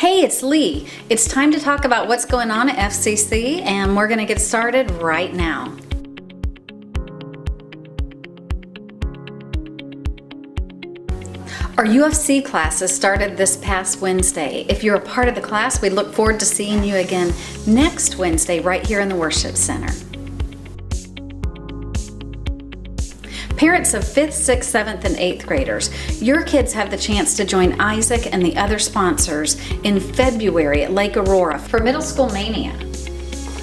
Hey, it's Lee. It's time to talk about what's going on at FCC, and we're going to get started right now. Our UFC classes started this past Wednesday. If you're a part of the class, we look forward to seeing you again next Wednesday right here in the Worship Center. Parents of 5th, 6th, 7th, and 8th graders, your kids have the chance to join Isaac and the other sponsors in February at Lake Aurora for Middle School Mania.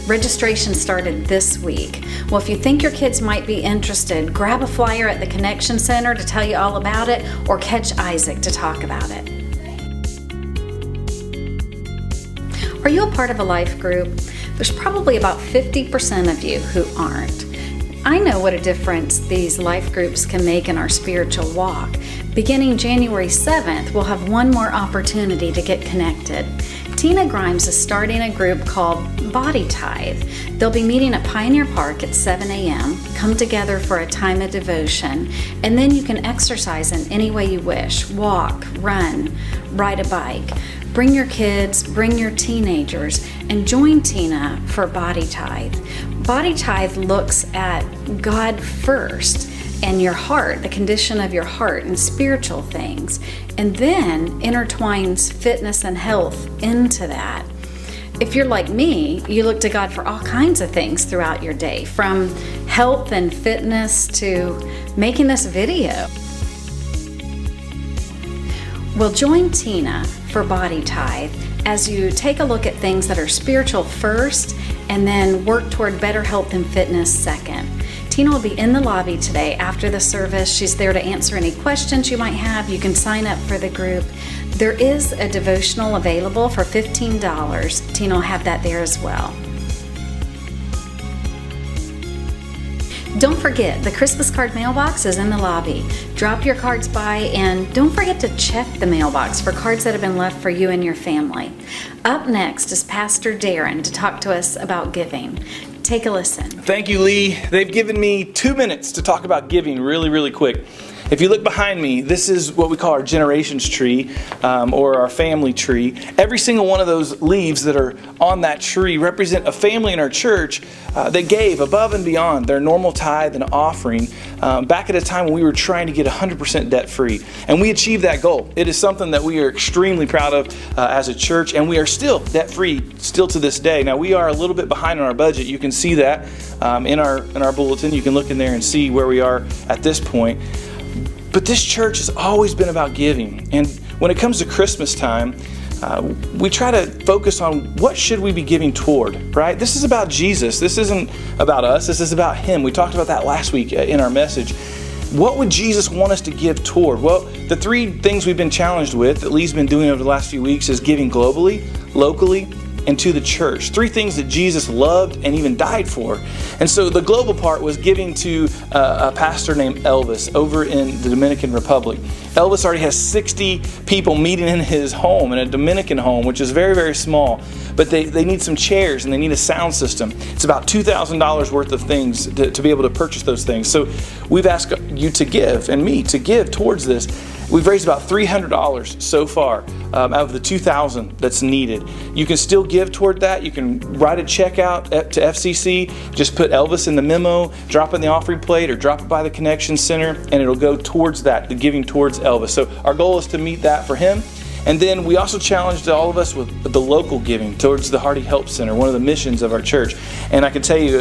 Registration started this week. Well, if you think your kids might be interested, grab a flyer at the Connection Center to tell you all about it, or catch Isaac to talk about it. Are you a part of a life group? There's probably about 50% of you who aren't. I know what a difference these life groups can make in our spiritual walk. Beginning January 7th, we'll have one more opportunity to get connected. Tina Grimes is starting a group called Tithe. They'll be meeting at Pioneer Park at 7 a.m., come together for a time of devotion, and then you can exercise in any way you wish. Walk, run, ride a bike. Bring your kids, bring your teenagers, and join Tina for Tithe. Tithe looks at God first and your heart, the condition of your heart and spiritual things, and then intertwines fitness and health into that. If you're like me, you look to God for all kinds of things throughout your day, from health and fitness to making this video. Well, join Tina for Tithe as you take a look at things that are spiritual first and then work toward better health and fitness second. Tina will be in the lobby today after the service. She's there to answer any questions you might have. You can sign up for the group. There is a devotional available for $15. Tina will have that there as well. Don't forget, the Christmas card mailbox is in the lobby. Drop your cards by, and don't forget to check the mailbox for cards that have been left for you and your family. Up next is Pastor Darren to talk to us about giving. Take a listen. Thank you, Lee. They've given me 2 minutes to talk about giving really quick. If you look behind me, this is what we call our generations tree, or our family tree. Every single one of those leaves that are on that tree represent a family in our church that gave above and beyond their normal tithe and offering back at a time when we were trying to get 100% debt-free. And we achieved that goal. It is something that we are extremely proud of as a church, and we are still debt-free still to this day. Now, we are a little bit behind on our budget. You can see that in our bulletin. You can look in there and see where we are at this point. But this church has always been about giving. And when it comes to Christmas time, we try to focus on what should we be giving toward, right? This is about Jesus. This isn't about us. This is about Him. We talked about that last week in our message. What would Jesus want us to give toward? Well, the 3 things we've been challenged with, that Lee's been doing over the last few weeks, is giving globally, locally, and to the church. 3 things that Jesus loved and even died for. And so the global part was giving to a pastor named Elvis over in the Dominican Republic. Elvis already has 60 people meeting in his home, in a Dominican home, which is very small. But they need some chairs and they need a sound system. It's about $2,000 worth of things to be able to purchase those things. So we've asked you to give, and me to give towards this. We've raised about $300 so far out of the $2,000 that's needed. You can still give toward that. You can write a check out to FCC. Just put Elvis in the memo, drop it in the offering plate, or drop it by the Connection Center, and it'll go towards that, the giving towards Elvis. So our goal is to meet that for him. And then we also challenged all of us with the local giving towards the Hardy Help Center, one of the missions of our church. And I can tell you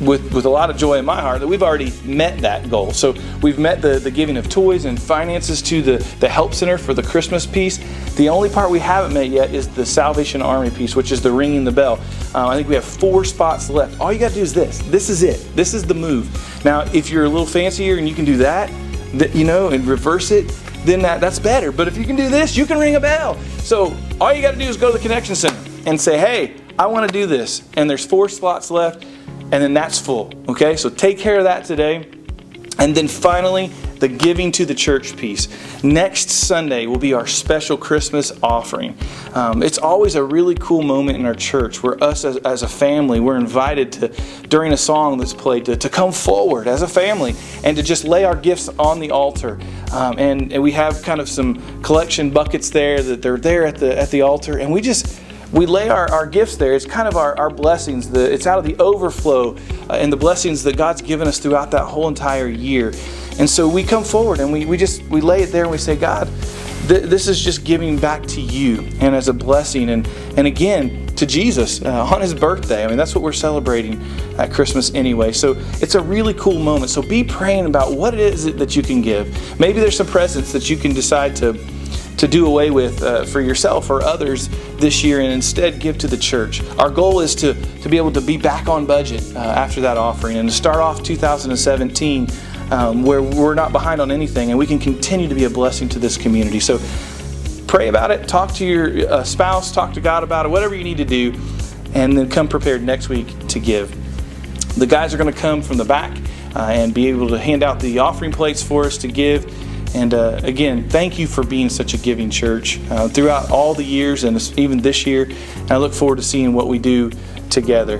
with a lot of joy in my heart that we've already met that goal. So we've met the giving of toys and finances to the Help Center for the Christmas piece. The only part we haven't met yet is the Salvation Army piece, which is the ringing the bell. I think we have 4 spots left. All you got to do is this. This is it. This is the move. Now, if you're a little fancier and you can do that, and reverse it, then that's better. But if you can do this, you can ring a bell. So all you got to do is go to the Connection Center and say, hey, I want to do this. And there's 4 slots left, and then that's full. Okay, so take care of that today. And then finally, the giving to the church piece. Next Sunday will be our special Christmas offering. It's always a really cool moment in our church where us as a family, we're invited to, during a song that's played, to come forward as a family and to just lay our gifts on the altar. And we have kind of some collection buckets there that they're there at the altar, and we lay our gifts there. It's kind of our blessings. It's out of the overflow and the blessings that God's given us throughout that whole entire year. And so we come forward and we lay it there and we say, God, this is just giving back to you and as a blessing. And again, to Jesus on his birthday. I mean, that's what we're celebrating at Christmas anyway. So it's a really cool moment. So be praying about what it is that you can give. Maybe there's some presents that you can decide to do away with for yourself or others this year and instead give to the church. Our goal is to be able to be back on budget after that offering and to start off 2017 where we're not behind on anything and we can continue to be a blessing to this community. So pray about it, talk to your spouse, talk to God about it, whatever you need to do, and then come prepared next week to give. The guys are going to come from the back and be able to hand out the offering plates for us to give. And again, thank you for being such a giving church throughout all the years and even this year. And I look forward to seeing what we do together.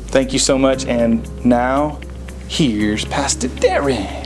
Thank you so much. And now, here's Pastor Darren.